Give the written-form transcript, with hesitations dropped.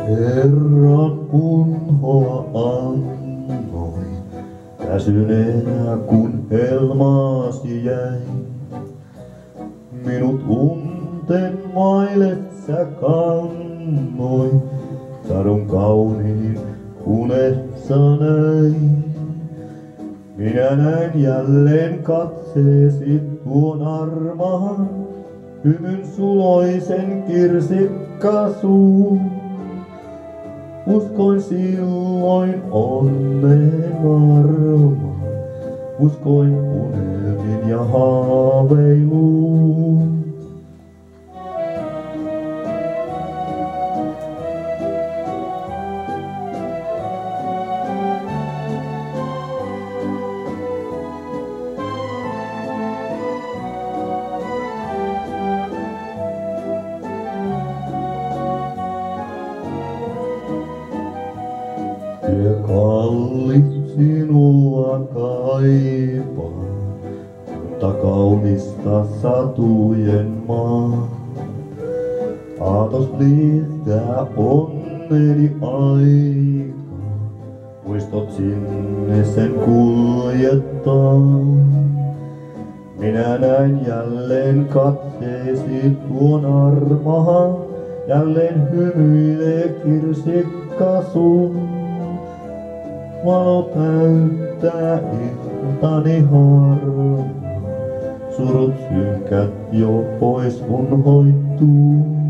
Kerran unhoa annoin, väsyneenä kun helmaasi jäin. Minut unten maille sä kannoin, sadun kauniin unessa näin. Minä näin jälleen katseesi tuon armaan, hymyn suloisen kirsikkasuun. Uskoin silloin onneen varmaan, uskoin unelmiin ja haaveiluun. Ja kallis sinua kaipaa, mutta kaunista satujen maa. Aatos liittää onneni aika, muistot sinne sen kuljettaa. Minä näin jälleen katseesi tuon armaan, jälleen hymyilee kirsikkasuu. Valo täyttää iltani harmaa, surut synkät jo pois unhoittuu.